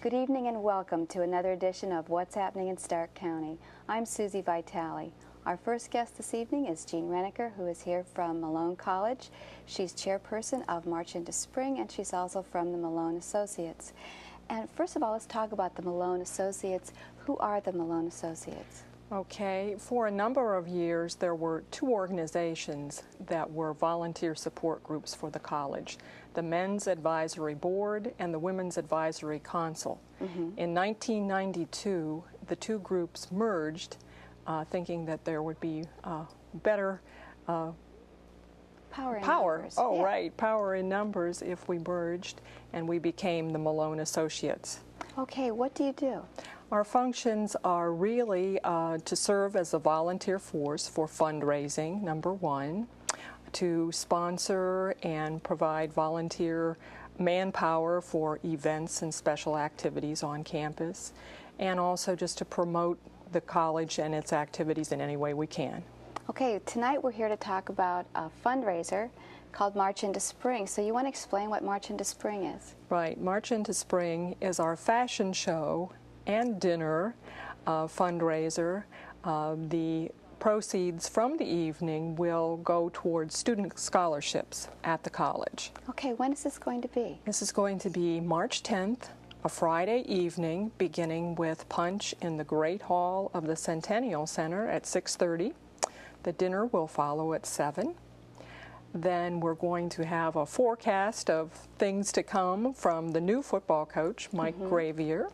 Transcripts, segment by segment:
Good evening and welcome to another edition of What's Happening in Stark County. I'm Susie Vitale. Our first guest this evening is Jean Reneker, who is here from Malone College. She's chairperson of March into Spring, and she's also from the Malone Associates. And first of all, let's talk about the Malone Associates. Who are the Malone Associates? Okay, for a number of years there were two organizations that were volunteer support groups for the college, the Men's Advisory Board and the Women's Advisory Council. In 1992, the two groups merged, thinking that there would be better Power in numbers. Oh, yeah. Right, power in numbers if we merged, and we became the Malone Associates. Okay, what do you do? Our functions are really to serve as a volunteer force for fundraising, number one, to sponsor and provide volunteer manpower for events and special activities on campus, and also just to promote the college and its activities in any way we can. Okay, tonight we're here to talk about a fundraiser called March into Spring. So you want to explain what March into Spring is? Right, March into Spring is our fashion show and dinner fundraiser. The proceeds from the evening will go towards student scholarships at the college. Okay, when is this going to be? This is going to be March 10th, a Friday evening, beginning with punch in the Great Hall of the Centennial Center at 6:30. The dinner will follow at 7. Then we're going to have a forecast of things to come from the new football coach, Mike Gravier.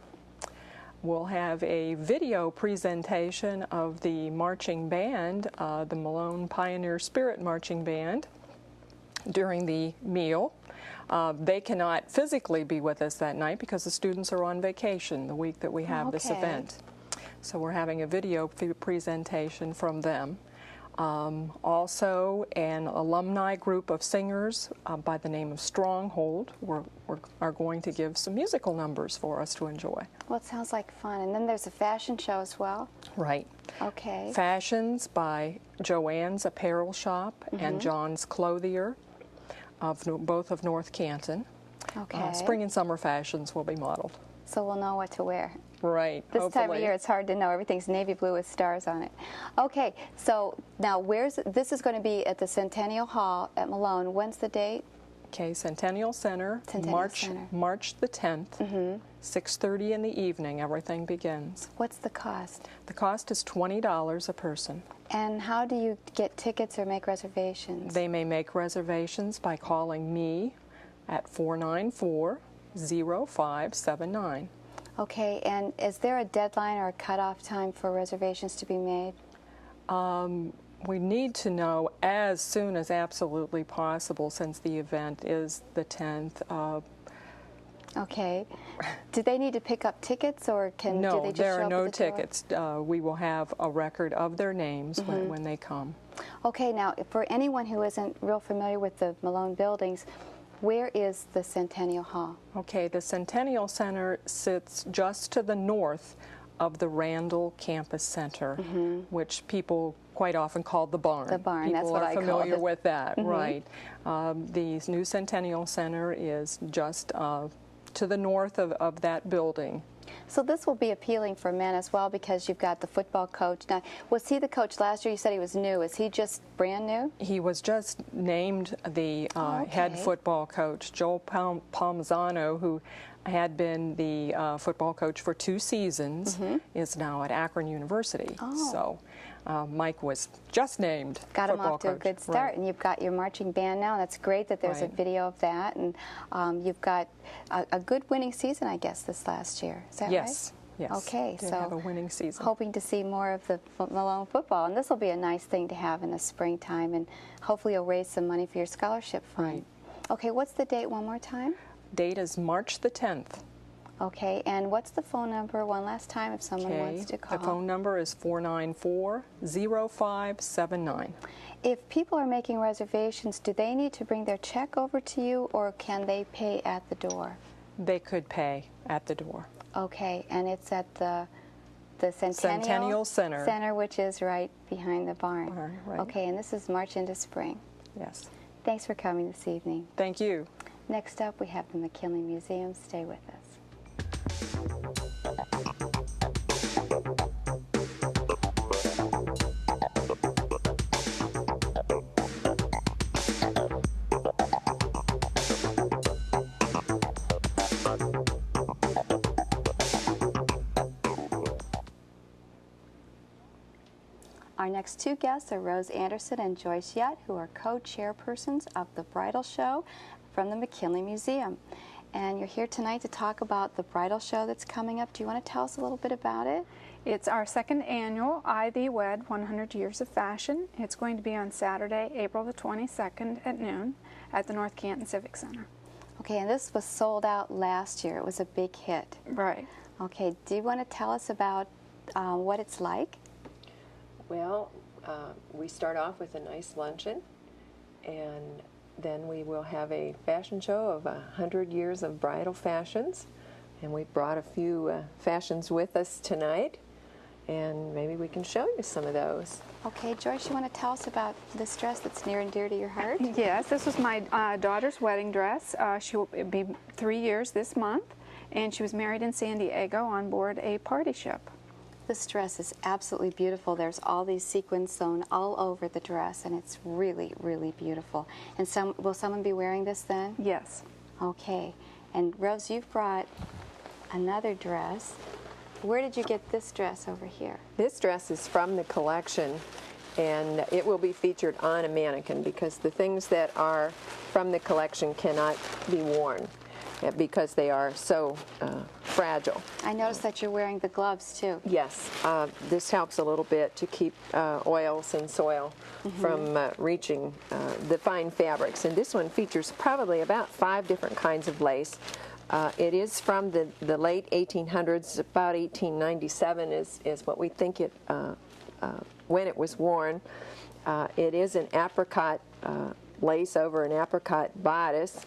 We'll have a video presentation of the marching band, the Malone Pioneer Spirit Marching Band, during the meal. They cannot physically be with us that night because the students are on vacation the week that we have this event. So we're having a video presentation from them. Also, an alumni group of singers by the name of Stronghold are going to give some musical numbers for us to enjoy. Well, it sounds like fun. And then there's a fashion show as well? Right. Okay. Fashions by Joanne's Apparel Shop and John's Clothier, both of North Canton. Okay. Spring and summer fashions will be modeled. So we'll know what to wear. Right. This hopefully. time of year, it's hard to know. Everything's navy blue with stars on it. Okay, so now this is going to be at the Centennial Hall at Malone. When's the date? Okay, Centennial Center, March the 10th, 6:30 in the evening, everything begins. What's the cost? The cost is $20 a person. And how do you get tickets or make reservations? They may make reservations by calling me at 494-0579. Okay, and is there a deadline or a cutoff time for reservations to be made? We need to know as soon as absolutely possible, since the event is the 10th. Okay. Do they need to pick up tickets, or do they just show up at the door? No, there are no tickets. We will have a record of their names when they come. Okay, now for anyone who isn't real familiar with the Malone buildings, where is the Centennial Hall? Okay, the Centennial Center sits just to the north of the Randall Campus Center, which people quite often call the barn. The barn, people that's what I call it. People are familiar with that, right. The new Centennial Center is just to the north of that building. So this will be appealing for men as well, because you've got the football coach. Now, was he the coach last year? You said he was new. Is he just brand new? He was just named the head football coach. Joel Palmisano, who had been the football coach for 2 seasons, is now at Akron University. So Mike was just named Got him off to a good start. Right. And you've got your marching band now. That's great that there's a video of that. And you've got a good winning season, I guess, this last year. Is that right? Yes. Okay, did have a winning season. Hoping to see more of the Malone football. And this will be a nice thing to have in the springtime. And hopefully you'll raise some money for your scholarship fund. Right. Okay, what's the date one more time? Date is March the 10th. Okay, and what's the phone number one last time if someone wants to call? The phone number is 494-0579. If people are making reservations, do they need to bring their check over to you, or can they pay at the door? They could pay at the door. Okay, and it's at the Centennial Center, which is right behind the barn. Right. Okay, and this is March into Spring. Yes. Thanks for coming this evening. Thank you. Next up, we have the McKinley Museum. Stay with us. Our next two guests are Rose Anderson and Joyce Yett, who are co-chairpersons of the Bridal Show from the McKinley Museum. And you're here tonight to talk about the bridal show that's coming up. Do you want to tell us a little bit about it? It's our second annual I Thee Wed 100 Years of Fashion. It's going to be on Saturday, April the 22nd at noon at the North Canton Civic Center. Okay, and this was sold out last year. It was a big hit. Right. Okay, do you want to tell us about what it's like? Well, we start off with a nice luncheon, and then we will have a fashion show of 100 years of bridal fashions, and we brought a few fashions with us tonight, and maybe we can show you some of those. Okay, Joyce, you want to tell us about this dress that's near and dear to your heart? Yes, this was my daughter's wedding dress. She will be 3 years this month, and she was married in San Diego on board a party ship. This dress is absolutely beautiful. There's all these sequins sewn all over the dress, and it's really, really beautiful. And will someone be wearing this then? Yes. Okay. And Rose, you've brought another dress. Where did you get this dress over here? This dress is from the collection, and it will be featured on a mannequin because the things that are from the collection cannot be worn because they are so fragile. I noticed that you're wearing the gloves too. Yes, this helps a little bit to keep oils and soil from reaching the fine fabrics. And this one features probably about 5 different kinds of lace. It is from the late 1800s, about 1897 is what we think it when it was worn. It is an apricot lace over an apricot bodice.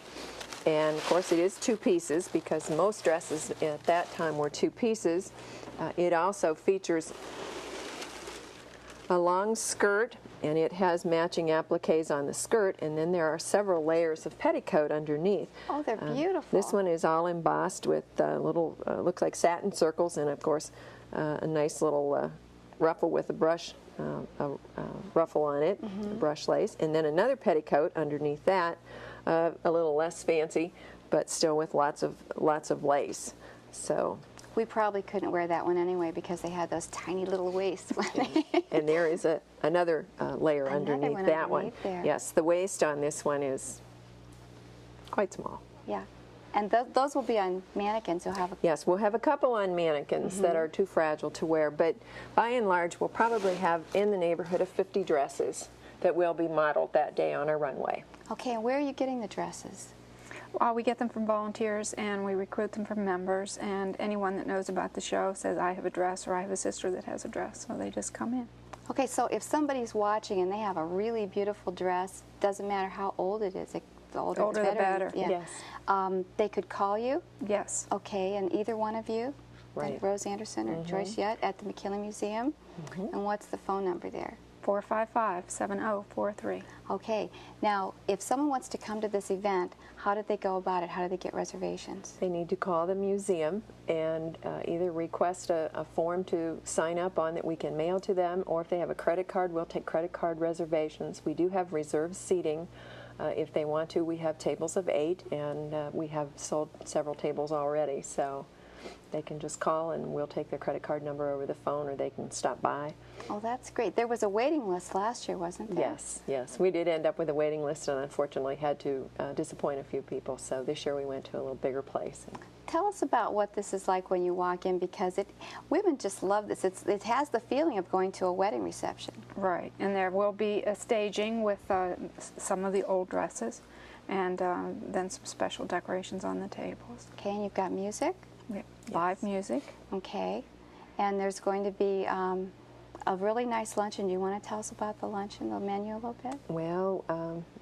And of course it is 2 pieces because most dresses at that time were 2 pieces. It also features a long skirt, and it has matching appliques on the skirt, and then there are several layers of petticoat underneath. Oh, they're beautiful. This one is all embossed with little, looks like satin circles, and of course a nice little ruffle with a brush, ruffle on it, brush lace, and then another petticoat underneath that. A little less fancy, but still with lots of lace. So we probably couldn't wear that one anyway because they had those tiny little waists. and there is another layer underneath that one. There. Yes, the waist on this one is quite small. Yeah, and those will be on mannequins. You'll have Yes, we'll have a couple on mannequins that are too fragile to wear, but by and large, we'll probably have in the neighborhood of 50 dresses that will be modeled that day on our runway. Okay, and where are you getting the dresses? We get them from volunteers, and we recruit them from members, and anyone that knows about the show says, I have a dress, or I have a sister that has a dress, so they just come in. Okay, so if somebody's watching and they have a really beautiful dress, doesn't matter how old it is, the older the better. Yeah. Yes. They could call you? Yes. Okay, and either one of you, right. like Rose Anderson or Joyce Yett at the McKinley Museum, and what's the phone number there? 455-7043. Okay. Now, if someone wants to come to this event, how do they go about it? How do they get reservations? They need to call the museum and either request a form to sign up on that we can mail to them, or if they have a credit card, we'll take credit card reservations. We do have reserved seating. If they want to, we have tables of 8, and we have sold several tables already, so they can just call and we'll take their credit card number over the phone, or they can stop by. Oh, that's great. There was a waiting list last year, wasn't there? Yes, yes. We did end up with a waiting list and unfortunately had to disappoint a few people, so this year we went to a little bigger place. Tell us about what this is like when you walk in, because women just love this. It has the feeling of going to a wedding reception. Right, and there will be a staging with some of the old dresses, and then some special decorations on the tables. Okay, and you've got music? Yeah. Live music. Okay, and there's going to be a really nice luncheon. Do you want to tell us about the luncheon, the menu a little bit? Well,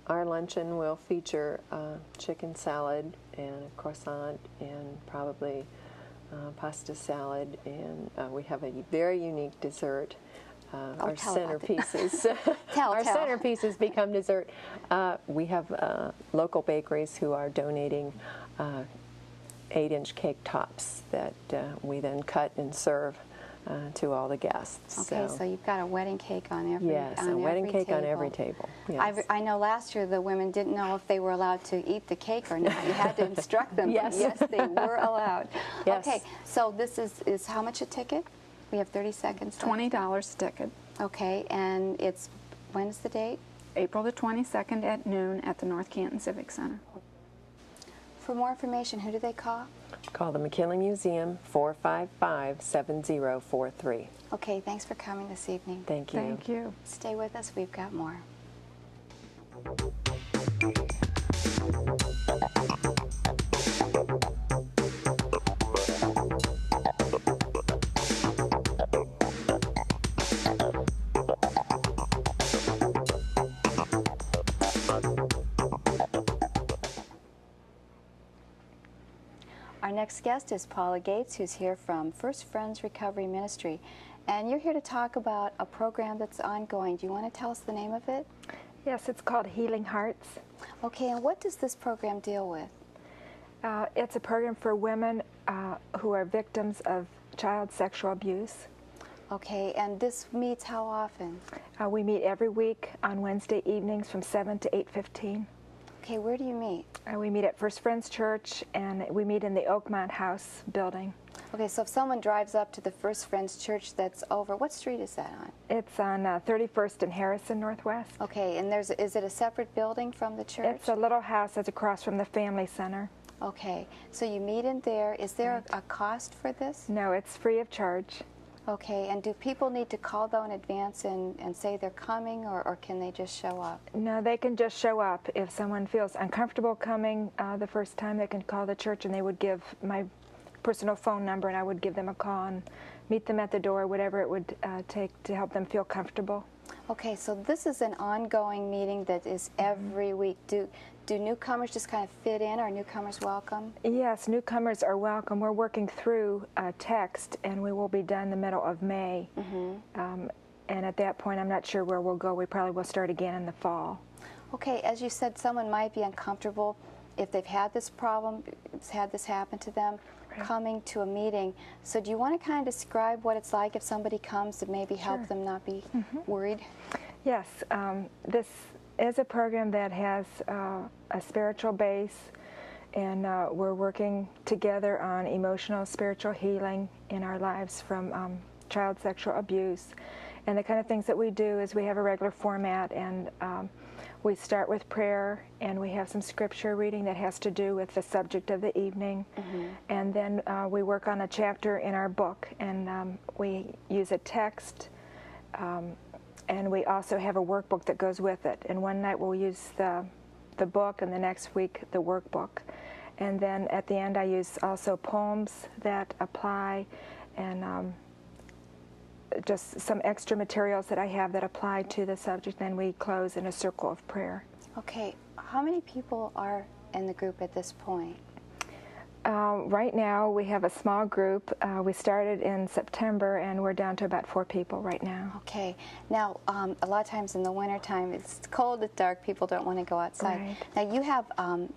our luncheon will feature chicken salad and a croissant and probably pasta salad, and we have a very unique dessert. Our centerpieces, centerpieces become dessert. We have local bakeries who are donating 8-inch cake tops that we then cut and serve to all the guests. Okay, so you've got a wedding cake on every yes, a wedding cake on every table. Yes. I know last year the women didn't know if they were allowed to eat the cake or not. You had to instruct them. Yes. Yes, they were allowed. Yes. Okay, so this is how much a ticket? We have 30 seconds left. $20 a ticket. Okay, and when's the date? April the 22nd at noon at the North Canton Civic Center. For more information, who do they call? Call the McKinley Museum, 455-7043. Okay, thanks for coming this evening. Thank you. Thank you. Stay with us, we've got more. Our next guest is Paula Gates, who's here from First Friends Recovery Ministry. And you're here to talk about a program that's ongoing. Do you want to tell us the name of it? Yes, it's called Healing Hearts. Okay, and what does this program deal with? It's a program for women who are victims of child sexual abuse. Okay, and this meets how often? We meet every week on Wednesday evenings from 7 to 8:15. Okay, where do you meet? We meet at First Friends Church, and we meet in the Oakmont House building. Okay, so if someone drives up to the First Friends Church that's over, what street is that on? It's on 31st and Harrison Northwest. Okay, and is it a separate building from the church? It's a little house that's across from the Family Center. Okay, so you meet in there. Is there a cost for this? No, it's free of charge. Okay, and do people need to call though in advance and say they're coming, or can they just show up? No, they can just show up. If someone feels uncomfortable coming the first time, they can call the church, and they would give my personal phone number, and I would give them a call and meet them at the door, whatever it would take to help them feel comfortable. Okay, so this is an ongoing meeting that is every week. Do newcomers just kind of fit in? Are newcomers welcome? Yes, newcomers are welcome. We're working through text, and we will be done the middle of May. And at that point, I'm not sure where we'll go. We probably will start again in the fall. Okay, as you said, someone might be uncomfortable if they've had this problem, had this happen to them, coming to a meeting. So do you want to kind of describe what it's like if somebody comes to maybe help them not be worried? Yes, this is a program that has a spiritual base, and we're working together on emotional, spiritual healing in our lives from child sexual abuse. And the kind of things that we do is we have a regular format, and we start with prayer, and we have some scripture reading that has to do with the subject of the evening. And then we work on a chapter in our book, and we use a text, and we also have a workbook that goes with it. And one night we'll use the book, and the next week the workbook. And then at the end I use also poems that apply, and just some extra materials that I have that apply to the subject. Then we close in a circle of prayer. Okay, how many people are in the group at this point? Right now we have a small group. We started in September, and we're down to about 4 people right now. Okay, now a lot of times in the wintertime it's cold, it's dark, people don't want to go outside. Right. Now you have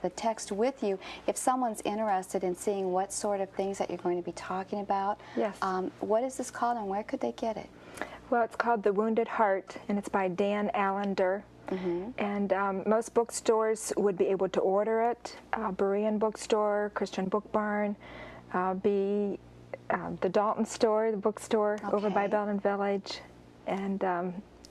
the text with you. If someone's interested in seeing what sort of things that you're going to be talking about, Yes. What is this called, and where could they get it? Well, it's called The Wounded Heart, and it's by Dan Allender. And most bookstores would be able to order it. Berean Bookstore, Christian Book Barn, the Dalton Store, the bookstore over by Belden Village, and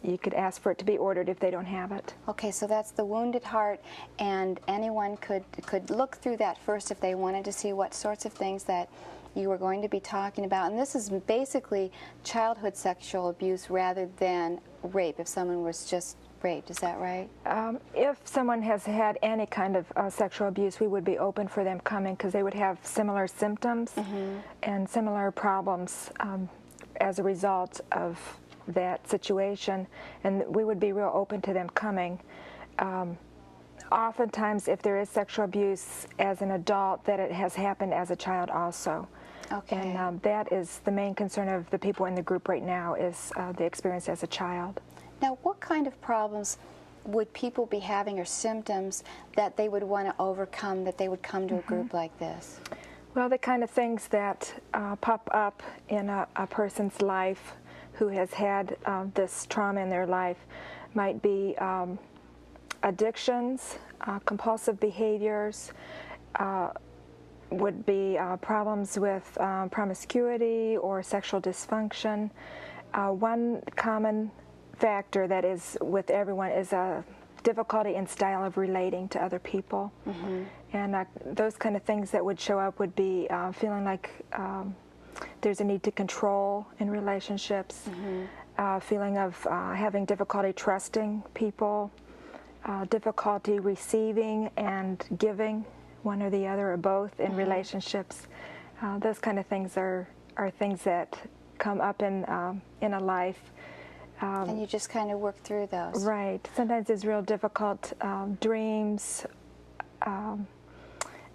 you could ask for it to be ordered if they don't have it. Okay, so that's The Wounded Heart, and anyone could look through that first if they wanted to see what sorts of things that you were going to be talking about. And this is basically childhood sexual abuse rather than rape, if someone was just raped, is that right? If someone has had any kind of sexual abuse, we would be open for them coming, because they would have similar symptoms and similar problems as a result of that situation, and we would be real open to them coming. Oftentimes, if there is sexual abuse as an adult, that it has happened as a child also. Okay. And that is the main concern of the people in the group right now, is the experience as a child. Now, what kind of problems would people be having, or symptoms that they would want to overcome, that they would come to a group like this? Well, the kind of things that pop up in a person's life who has had this trauma in their life might be addictions, compulsive behaviors, would be problems with promiscuity or sexual dysfunction. One common factor that is with everyone is a difficulty in style of relating to other people. And those kind of things that would show up would be feeling like there's a need to control in relationships, feeling of having difficulty trusting people, difficulty receiving and giving, one or the other or both in relationships. Those kind of things are things that come up in a life. And you just kind of work through those. Right. Sometimes there's real difficult dreams,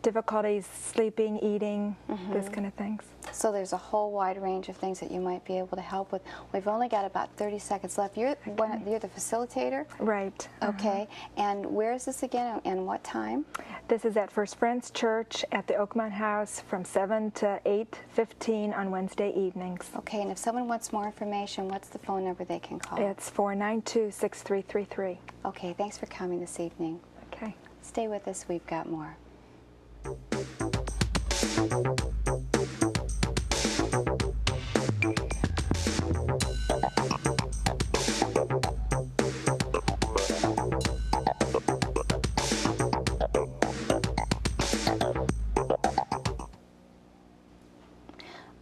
difficulties sleeping, eating, those kind of things. So there's a whole wide range of things that you might be able to help with. We've only got about 30 seconds left. You're the facilitator? Right. Okay. And where is this again and what time? This is at First Friends Church at the Oakmont House from 7 to 8:15 on Wednesday evenings. Okay, and if someone wants more information, what's the phone number they can call? It's 492-6333. Okay, thanks for coming this evening. Okay. Stay with us, we've got more.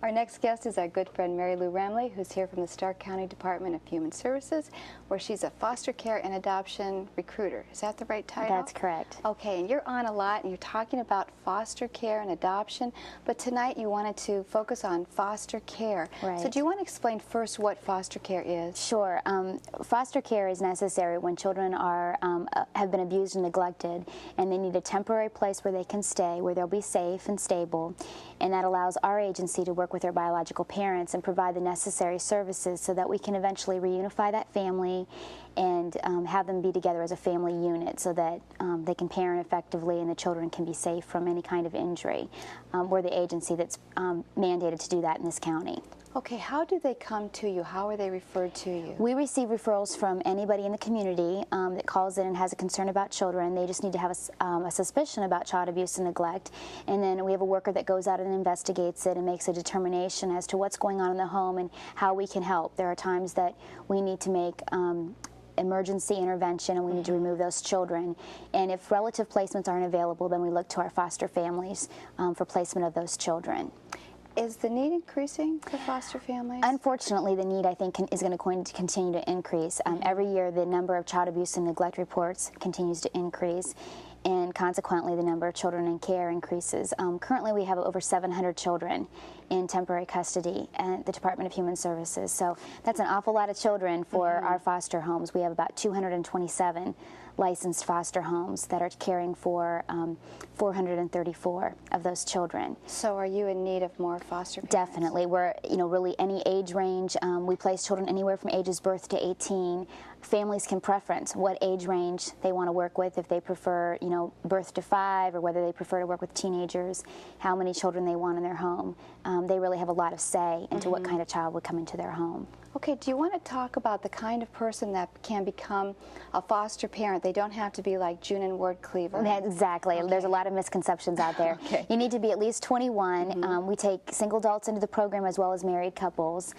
Our next guest is our good friend Mary Lou Remley, who's here from the Stark County Department of Human Services, where she's a foster care and adoption recruiter. Is that the right title? That's correct. Okay, and you're on a lot, and you're talking about foster care and adoption, but tonight you wanted to focus on foster care. Right. So do you want to explain first what foster care is? Sure. Foster care is necessary when children are have been abused and neglected, and they need a temporary place where they can stay, where they'll be safe and stable, and that allows our agency to work with their biological parents and provide the necessary services so that we can eventually reunify that family and have them be together as a family unit so that they can parent effectively and the children can be safe from any kind of injury. We're the agency that's mandated to do that in this county. Okay, how do they come to you? How are they referred to you? We receive referrals from anybody in the community that calls in and has a concern about children. They just need to have a suspicion about child abuse and neglect, and then we have a worker that goes out and investigates it and makes a determination as to what's going on in the home and how we can help. There are times that we need to make emergency intervention and we need to remove those children, and if relative placements aren't available, then we look to our foster families for placement of those children. Is the need increasing for foster families? Unfortunately, the need, I think, is going to continue to increase. Every year, the number of child abuse and neglect reports continues to increase, and consequently, the number of children in care increases. Currently, we have over 700 children in temporary custody at the Department of Human Services, so that's an awful lot of children for our foster homes. We have about 227 licensed foster homes that are caring for 434 of those children. So are you in need of more foster parents? Definitely. We're, really any age range. We place children anywhere from ages birth to 18. Families can preference what age range they want to work with, if they prefer, birth to 5, or whether they prefer to work with teenagers, how many children they want in their home. They really have a lot of say into what kind of child would come into their home. Okay, do you want to talk about the kind of person that can become a foster parent? They don't have to be like June and Ward Cleaver. Exactly. Okay. There's a lot of misconceptions out there. Okay. You need to be at least 21. We take single adults into the program as well as married couples.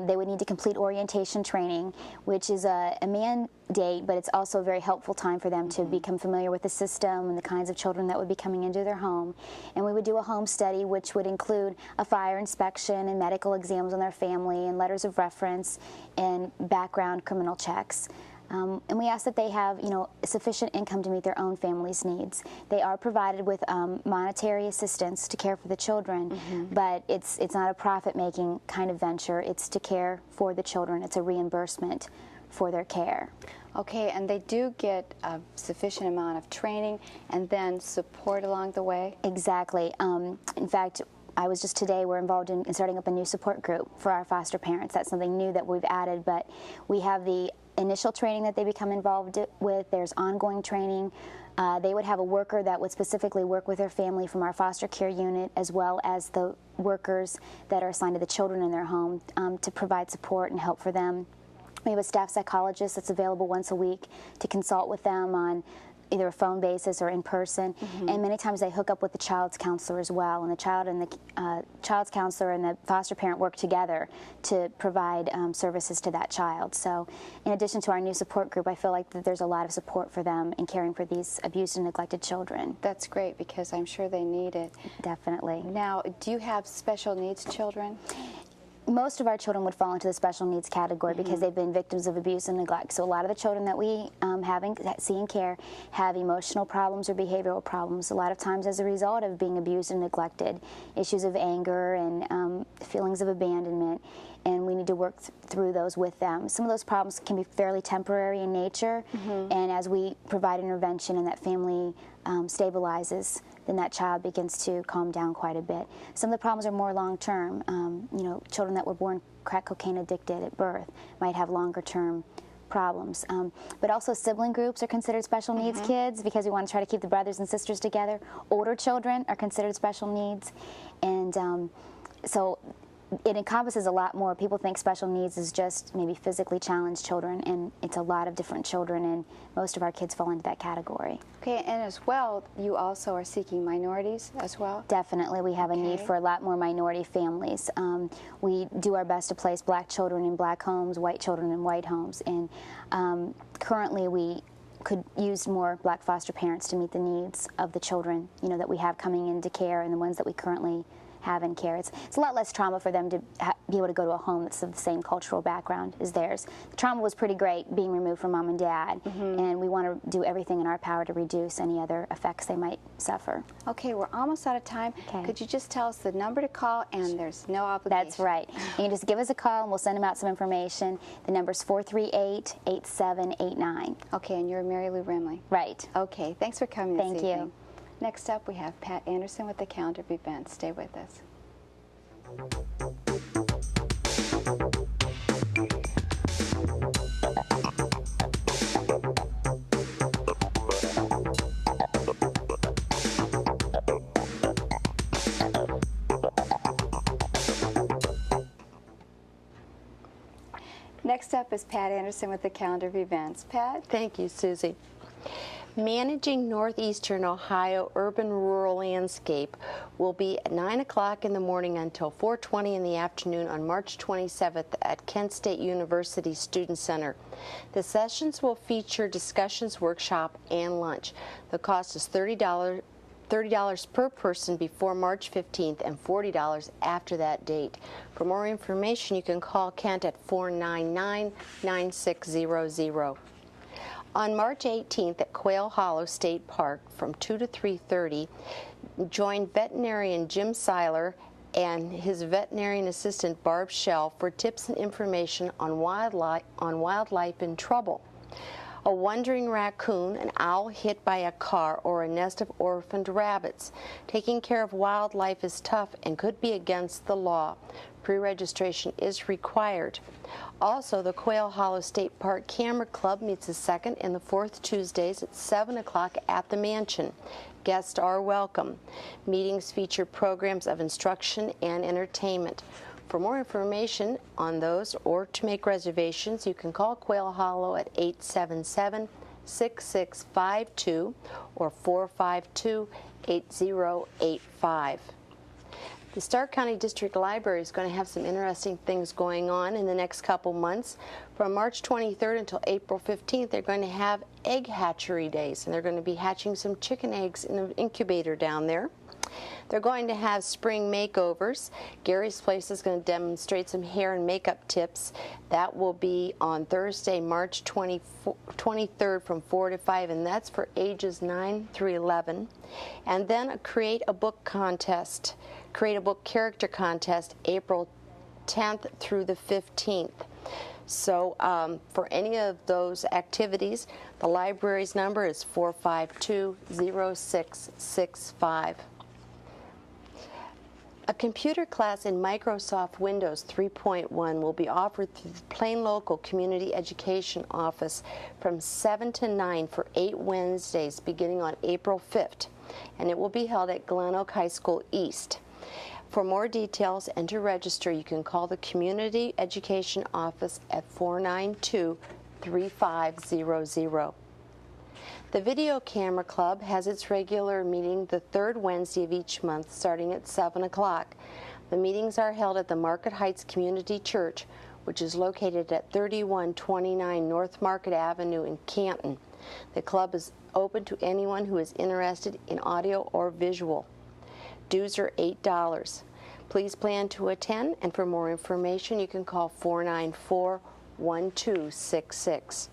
They would need to complete orientation training, which is a mandate, but it's also a very helpful time for them to become familiar with the system and the kinds of children that would be coming into their home. And we would do a home study, which would include a fire inspection and medical exams on their family and letters of reference and background criminal checks. And we ask that they have, sufficient income to meet their own family's needs. They are provided with monetary assistance to care for the children, but it's not a profit-making kind of venture. It's to care for the children. It's a reimbursement for their care. Okay, and they do get a sufficient amount of training and then support along the way? Exactly. In fact, I was just today, we're involved in starting up a new support group for our foster parents. That's something new that we've added, but we have the initial training that they become involved with. There's ongoing training They would have a worker that would specifically work with their family from our foster care unit, as well as the workers that are assigned to the children in their home to provide support and help for them. We have a staff psychologist that's available once a week to consult with them on either a phone basis or in person, and many times they hook up with the child's counselor as well, and the child and the child's counselor and the foster parent work together to provide services to that child. So in addition to our new support group, I feel like that there's a lot of support for them in caring for these abused and neglected children. That's great, because I'm sure they need it. Definitely. Now, do you have special needs children? Most of our children would fall into the special needs category because they've been victims of abuse and neglect. So a lot of the children that we see in care have emotional problems or behavioral problems, a lot of times as a result of being abused and neglected, issues of anger and feelings of abandonment, and we need to work through those with them. Some of those problems can be fairly temporary in nature, and as we provide intervention and that family stabilizes, then that child begins to calm down quite a bit. Some of the problems are more long-term. You know, children that were born crack cocaine addicted at birth might have longer-term problems. But also sibling groups are considered special needs kids because we want to try to keep the brothers and sisters together. Older children are considered special needs, and so it encompasses a lot more. People think special needs is just maybe physically challenged children, and it's a lot of different children, and most of our kids fall into that category. Okay, and as well, you also are seeking minorities as well? Definitely. We have a need for a lot more minority families. We do our best to place black children in black homes, white children in white homes, and currently we could use more black foster parents to meet the needs of the children, you know, that we have coming into care and the ones that we currently have in care. It's a lot less trauma for them to be able to go to a home that's of the same cultural background as theirs. The trauma was pretty great being removed from mom and dad, and we want to do everything in our power to reduce any other effects they might suffer. Okay, we're almost out of time. Okay. Could you just tell us the number to call, and there's no obligation? That's right. You can just give us a call and we'll send them out some information. The number's 438-8789. Okay, and you're Mary Lou Rimley. Right. Okay, thanks for coming this Thank evening. you. Next up, we have Pat Anderson with the calendar of events. Stay with us. Next up is Pat Anderson with the calendar of events. Pat? Thank you, Susie. Managing Northeastern Ohio Urban-Rural Landscape will be at 9 o'clock in the morning until 4:20 in the afternoon on March 27th at Kent State University Student Center. The sessions will feature discussions, workshop, and lunch. The cost is $30 per person before March 15th and $40 after that date. For more information, you can call Kent at 499-9600. On March 18th at Quail Hollow State Park from 2 to 3:30, join veterinarian Jim Seiler and his veterinarian assistant Barb Shell for tips and information on wildlife in trouble. A wandering raccoon, an owl hit by a car, or a nest of orphaned rabbits. Taking care of wildlife is tough and could be against the law. Pre-registration is required. Also, the Quail Hollow State Park Camera Club meets the second and the fourth Tuesdays at 7 o'clock at the Mansion. Guests are welcome. Meetings feature programs of instruction and entertainment. For more information on those or to make reservations, you can call Quail Hollow at 877-6652 or 452-8085. The Stark County District Library is going to have some interesting things going on in the next couple months. From March 23rd until April 15th, they're going to have egg hatchery days, and they're going to be hatching some chicken eggs in an incubator down there. They're going to have spring makeovers. Gary's Place is going to demonstrate some hair and makeup tips. That will be on Thursday, March 23rd from 4 to 5, and that's for ages 9 through 11. And then a Create a Book contest, Create a Book character contest, April 10th through the 15th. So for any of those activities, the library's number is 452-0665. A computer class in Microsoft Windows 3.1 will be offered through the Plain Local Community Education Office from 7 to 9 for 8 Wednesdays beginning on April 5th, and it will be held at Glen Oak High School East. For more details and to register, you can call the Community Education Office at 492-3500. The Video Camera Club has its regular meeting the third Wednesday of each month, starting at 7 o'clock. The meetings are held at the Market Heights Community Church, which is located at 3129 North Market Avenue in Canton. The club is open to anyone who is interested in audio or visual. Dues are $8. Please plan to attend, and for more information, you can call 494-1266.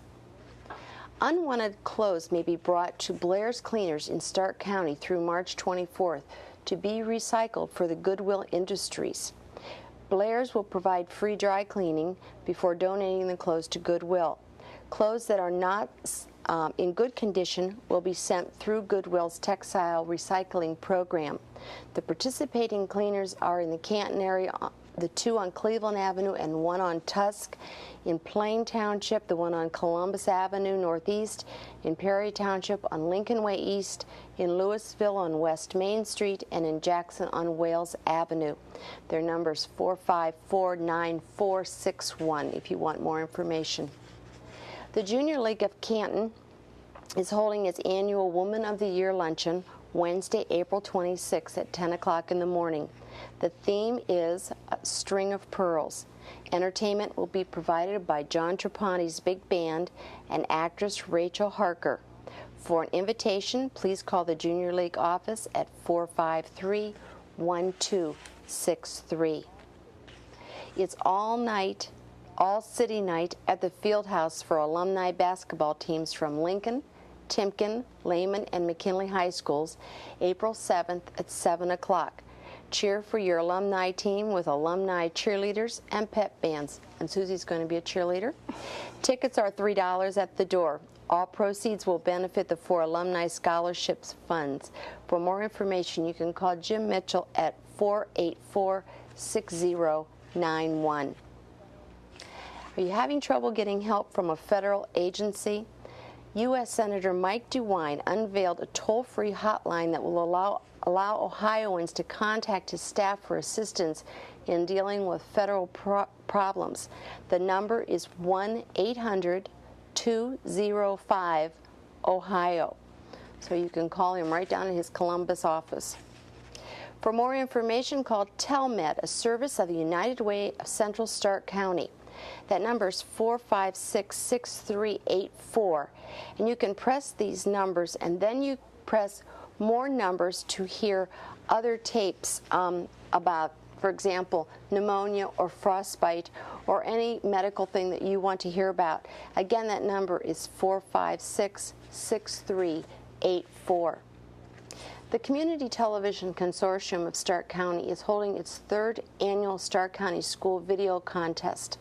Unwanted clothes may be brought to Blair's Cleaners in Stark County through March 24th to be recycled for the Goodwill Industries. Blair's will provide free dry cleaning before donating the clothes to Goodwill. Clothes that are not in good condition will be sent through Goodwill's textile recycling program. The participating cleaners are in the Canton area, the 2 on Cleveland Avenue and 1 on Tusk, in Plain Township, the 1 on Columbus Avenue Northeast, in Perry Township on Lincoln Way East, in Louisville on West Main Street, and in Jackson on Wales Avenue. Their number is 454-9461 if you want more information. The Junior League of Canton is holding its annual Woman of the Year luncheon Wednesday, April 26th at 10 o'clock in the morning. The theme is String of Pearls. Entertainment will be provided by John Trapani's Big Band and actress Rachel Harker. For an invitation, please call the Junior League office at 453-1263. It's all city night at the Fieldhouse for alumni basketball teams from Lincoln, Timken, Lehman, and McKinley High Schools, April 7th at 7 o'clock. Cheer for your alumni team with alumni cheerleaders and pep bands. And Susie's going to be a cheerleader. Tickets are $3 at the door. All proceeds will benefit the 4 Alumni Scholarships Funds. For more information, you can call Jim Mitchell at 484-6091. Are you having trouble getting help from a federal agency? U.S. Senator Mike DeWine unveiled a toll-free hotline that will allow Ohioans to contact his staff for assistance in dealing with federal problems. The number is 1-800-205-OHIO. So you can call him right down at his Columbus office. For more information, call TELMED, a service of the United Way of Central Stark County. That number is 456-6384. And you can press these numbers, and then you press more numbers to hear other tapes about, for example, pneumonia or frostbite or any medical thing that you want to hear about. Again, that number is 456-6384. The Community Television Consortium of Stark County is holding its 3rd annual Stark County School Video Contest.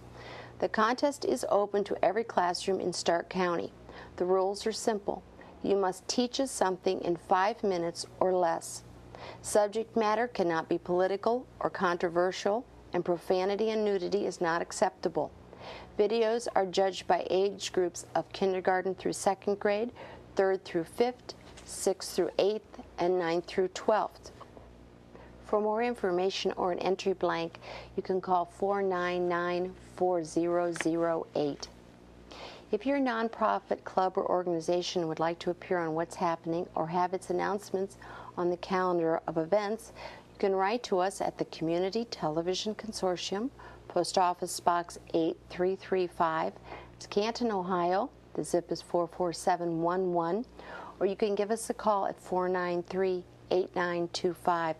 The contest is open to every classroom in Stark County. The rules are simple. You must teach us something in 5 minutes or less. Subject matter cannot be political or controversial, and profanity and nudity is not acceptable. Videos are judged by age groups of kindergarten through 2nd grade, 3rd through 5th, 6th through 8th, and 9th through 12th. For more information or an entry blank, you can call 499-4008. If your nonprofit club or organization would like to appear on What's Happening or have its announcements on the calendar of events, you can write to us at the Community Television Consortium, Post Office Box 8335. It's Canton, Ohio. The zip is 44711. Or you can give us a call at 493-8925.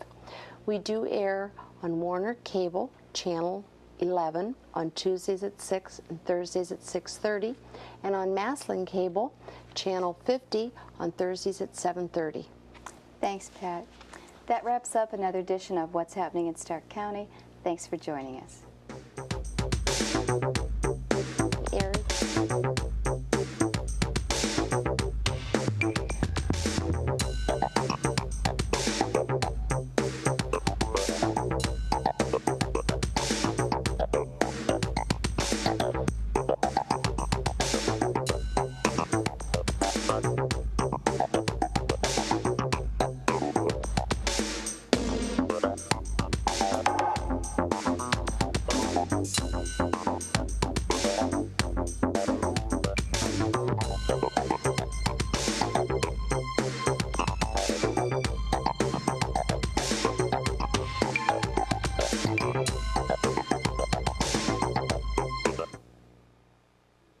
We do air on Warner Cable, Channel 11, on Tuesdays at 6 and Thursdays at 6:30, and on Maslin Cable, Channel 50, on Thursdays at 7:30. Thanks, Pat. That wraps up another edition of What's Happening in Stark County. Thanks for joining us. Aaron?